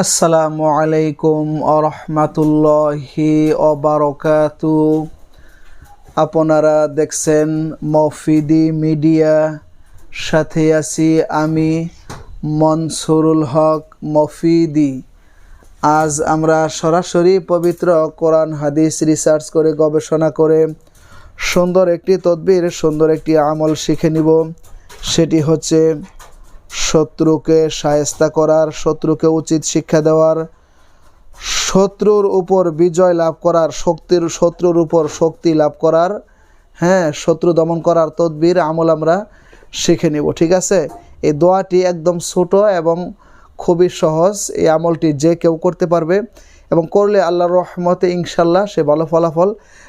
আসসালামু আলাইকুম আরহামাতুল্লাহি ওবারাকাতু। আপনারা দেখছেন মফিদি মিডিয়া, সাথে আছি আমি মনসুরুল হক মফিদি। আজ আমরা সরাসরি পবিত্র কোরআন হাদিস রিসার্চ করে গবেষণা করে সুন্দর একটি তদবির, সুন্দর একটি আমল শিখে নিব। সেটি হচ্ছে শত্রুকে শায়েস্তা করার, শত্রুকে উচিত শিক্ষা দেওয়ার, শত্রুর উপর বিজয় লাভ করার, শত্রুর উপর শক্তি লাভ করার, শত্রু দমন করার তদবির আমল আমরা শিখে নিব। ঠিক আছে, এই দোয়াটি একদম ছোট এবং খুবই সহজ। এই আমলটি যে কেউ করতে পারবে এবং করলে আল্লাহর রহমতে ইনশাল্লাহ সে ভালো ফলাফল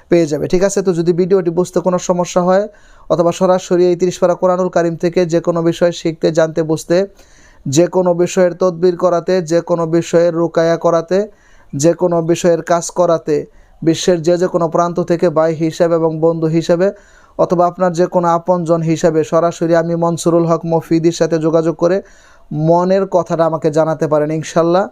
পেয়ে যাবে। ঠিক আছে, তো যদি ভিডিওটি বুঝতে কোনো সমস্যা হয় অথবা সরাসরি এই 30 পারা কোরআনুল কারিম থেকে যে কোনো বিষয় শিখতে, জানতে, বুঝতে, যে কোনো বিষয়ের তদবির করাতে, যে কোনো বিষয়ের রুকায়া করাতে, যে কোনো বিষয়ের কাজ করাতে, বিশ্বের যে কোনো প্রান্ত থেকে ভাই হিসাবে এবং বন্ধু হিসাবে অথবা আপনার যে কোনো আপনজন হিসাবে সরাসরি আমি মনসুরুল হক মফিদির সাথে যোগাযোগ করে মনের কথাটা আমাকে জানাতে পারেন ইনশাল্লাহ।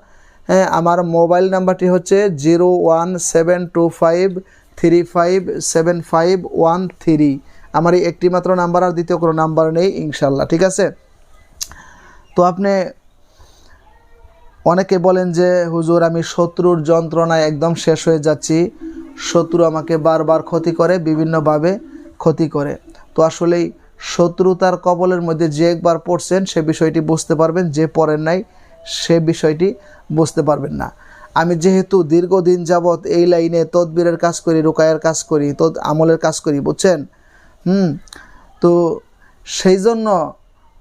আমার মোবাইল নাম্বারটি হচ্ছে 01725357513। আমার এই একটি মাত্র নাম্বার, আর দ্বিতীয় কোনো নাম্বার নেই ইনশাল্লাহ। ঠিক আছে, তো আপনি অনেকে বলেন যে হুজুর আমি শত্রুর যন্ত্রণায় একদম শেষ হয়ে যাচ্ছি, শত্রু আমাকে বারবার ক্ষতি করে, বিভিন্নভাবে ক্ষতি করে। তো আসলেই শত্রুতার কবলের মধ্যে যে একবার পড়ছেন সে বিষয়টি বুঝতে পারবেন, যে পড়েন নাই সে বিষয়টি বুঝতে পারবেন না। আমি যেহেতু দীর্ঘদিন যাবৎ এই লাইনে তদবিরের কাজ করি, রুকায়ের কাজ করি, আমলের কাজ করি, বুঝছেন। তো সেই জন্য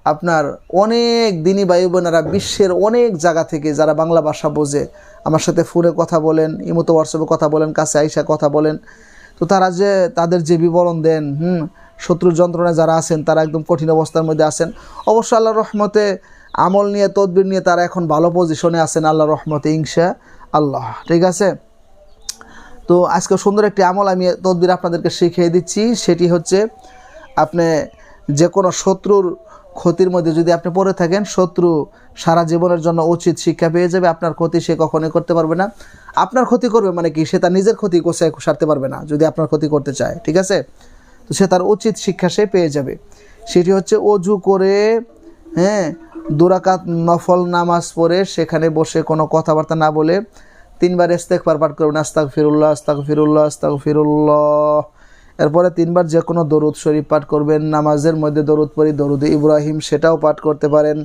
আপনার অনেক দিনই ভাই বোনেরা বিশ্বের অনেক জায়গা থেকে যারা বাংলা ভাষা বোঝে আমার সাথে ফোনে কথা বলেন, ইমোতে হোয়াটসঅ্যাপে কথা বলেন, কাছে আইসা কথা বলেন। তো তারা যে তাদের যে বিবরণ দেন, শত্রুর যন্ত্রণায় যারা আছেন তারা একদম কঠিন অবস্থার মধ্যে আছেন। অবশ্য আল্লাহর রহমতে আমল নিয়ে, তদবির নিয়ে তারা এখন ভালো পজিশনে আছেন আল্লাহর রহমতে ইনশা আল্লাহ। ঠিক আছে, তো আজকে সুন্দর একটি আমল আমি তদবির আপনাদেরকে শিখিয়ে দিচ্ছি। সেটি হচ্ছে আপনি যে কোনো শত্রুর ক্ষতির মধ্যে যদি আপনি পড়ে থাকেন, শত্রু সারা জীবনের জন্য উচিত শিক্ষা পেয়ে যাবে। আপনার ক্ষতি সে কখনোই করতে পারবে না। আপনার ক্ষতি করবে মানে কি, সে তার নিজের ক্ষতি কোষায় সারতে পারবে না যদি আপনার ক্ষতি করতে চায়। ঠিক আছে, তো সে তার উচিত শিক্ষা সে পেয়ে যাবে। সেটি হচ্ছে অজু করে 2 রাকাত নফল নামাজ পড়ে সেখানে বসে কোনো কথাবার্তা না বলে 3 বার ইস্তেগফার পাঠ করবেন, আস্তাগফিরুল্লাহ আস্তাগফিরুল্লাহ আস্তাগফিরুল্লাহ। এরপরে 3 বার যে কোনো দরুদ শরীফ পাঠ করবেন। নামাজের মধ্যে দরুদ পড়ি, দরুদে ইব্রাহিম, সেটাও পাঠ করতে পারেন।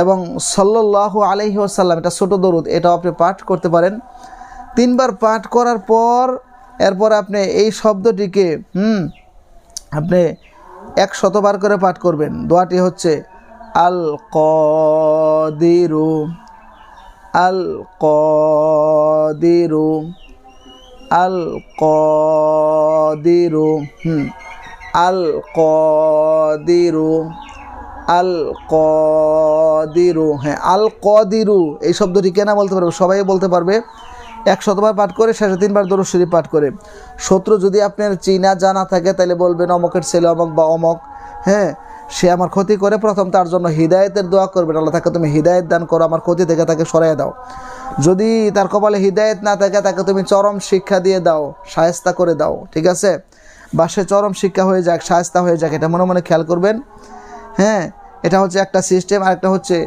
এবং সাল্লাল্লাহু আলাইহি ওয়াসাল্লাম, এটা ছোট দরুদ, এটাও আপনি পাঠ করতে পারেন। 3 বার পাঠ করার পর এরপর আপনি এই শব্দটিকে আপনি 100 বার করে পাঠ করবেন। দোয়াটি হচ্ছে আল কাদিরু আল কাদিরু আল কাদিরু আল কাদিরু আল কাদিরু। আল কাদিরু এই শব্দটি কেনা বলতে পারবে, সবাই বলতে পারবে। 100 বার পাঠ করে শেষে 3 বার দরুদ শরীফ পাঠ করে। শত্রু যদি আপনার চিনা জানা থাকে তাহলে বলবেন অমকের ছেলে অমক বা অমক, সে আমার ক্ষতি করে। প্রথম তার জন্য হিদায়েতের দোয়া করবেন, আল্লাহ তাকে তুমি হিদায়েত দান করো, আমার ক্ষতি থেকে তাকে সরাই দাও। যদি তার কপালে হিদায়েত না থাকে তাকে তুমি চরম শিক্ষা দিয়ে দাও, শায়েস্তা করে দাও। ঠিক আছে, বা সে চরম শিক্ষা হয়ে যাক, শায়েস্তা হয়ে যাক, এটা মনে মনে খেয়াল করবেন। এটা হচ্ছে একটা সিস্টেম। আর একটা হচ্ছে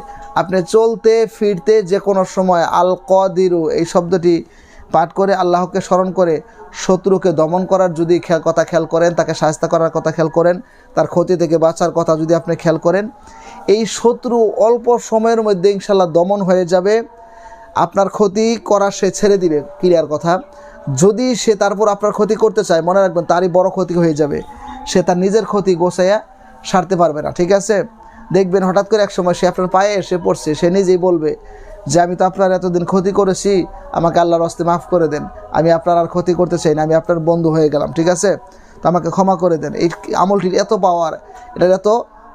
আপনি চলতে ফিরতে যে কোনো সময় আল কাদিরু এই শব্দটি পাঠ করে আল্লাহকে স্মরণ করে শত্রুকে দমন করার যদি কথা খেয়াল করেন, তাকে শায়েস্তা করার কথা খেয়াল করেন, তার ক্ষতি থেকে বাঁচার কথা যদি আপনি খেয়াল করেন, এই শত্রু অল্প সময়ের মধ্যে ইনশাল্লাহ দমন হয়ে যাবে। আপনার ক্ষতি করা সে ছেড়ে দিবে, ক্লিয়ার কথা। যদি সে তারপর আপনার ক্ষতি করতে চায়, মনে রাখবেন তারই বড় ক্ষতি হয়ে যাবে, সে তার নিজের ক্ষতি গোছাইয়া সারতে পারবে না। ঠিক আছে, দেখবেন হঠাৎ করে এক সময় সে আপনার পায়ে এসে পড়ছে, সে নিজেই বলবে যে আমি তো আপনার এতদিন ক্ষতি করেছি, আমাকে আল্লাহর হস্তে মাফ করে দেন, আমি আপনার আর ক্ষতি করতে চাই না, আমি আপনার বন্ধু হয়ে গেলাম। ঠিক আছে, তো আমাকে ক্ষমা করে দেন। এই আমলটির এত পাওয়ার, এটার এত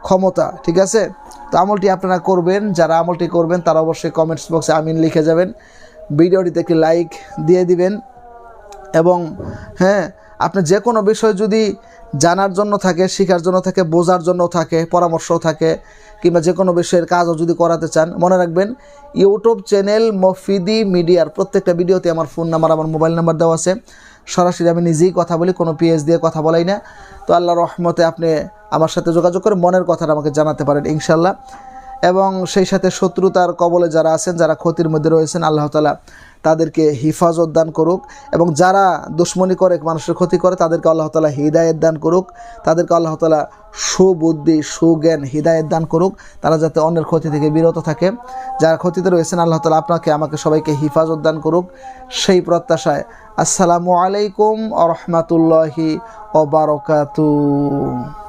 ক্ষমতা। ঠিক আছে, তো আমলটি আপনারা করবেন। যারা আমলটি করবেন তারা অবশ্যই কমেন্টস বক্সে আমিন লিখে যাবেন, ভিডিওটিতে একটি লাইক দিয়ে দিবেন। এবং আপনি যে কোনো বিষয় যদি জানার জন্য থাকে, শেখার জন্য থাকে, বোঝার জন্য থাকে, পরামর্শ থাকে, কিংবা যে কোনো বিষয়ের কাজও যদি করাতে চান, মনে রাখবেন ইউটিউব চ্যানেল মফিদি মিডিয়ার প্রত্যেকটা ভিডিওতে আমার ফোন নাম্বার, আমার মোবাইল নাম্বার দেওয়া আছে। সরাসরি আমি নিজেই কথা বলি, কোনো পেজ দিয়ে কথা বলাই না। তো আল্লাহর রহমতে আপনি আমার সাথে যোগাযোগ করে মনের কথাটা আমাকে জানাতে পারেন ইনশাল্লাহ। এবং সেই সাথে শত্রুতার কবলে যারা আছেন, যারা ক্ষতির মধ্যে রয়েছেন, আল্লাহ তাআলা তাদেরকে হিফাজত দান করুক। এবং যারা দুশ্মনী করে, মানুষের ক্ষতি করে, তাদেরকে আল্লাহ তাআলা হিদায়াত দান করুক। তাদেরকে আল্লাহ তাআলা সুবুদ্ধি, সুজ্ঞান, হিদায়াত দান করুক, তারা যাতে অন্যের ক্ষতি থেকে বিরত থাকে। যারা ক্ষতিতে রয়েছেন আল্লাহ তাআলা আপনাকে, আমাকে, সবাইকে হিফাজত দান করুক, সেই প্রত্যাশায় আসসালামু আলাইকুম ওয়া রাহমাতুল্লাহি ওয়া বারাকাতুহু।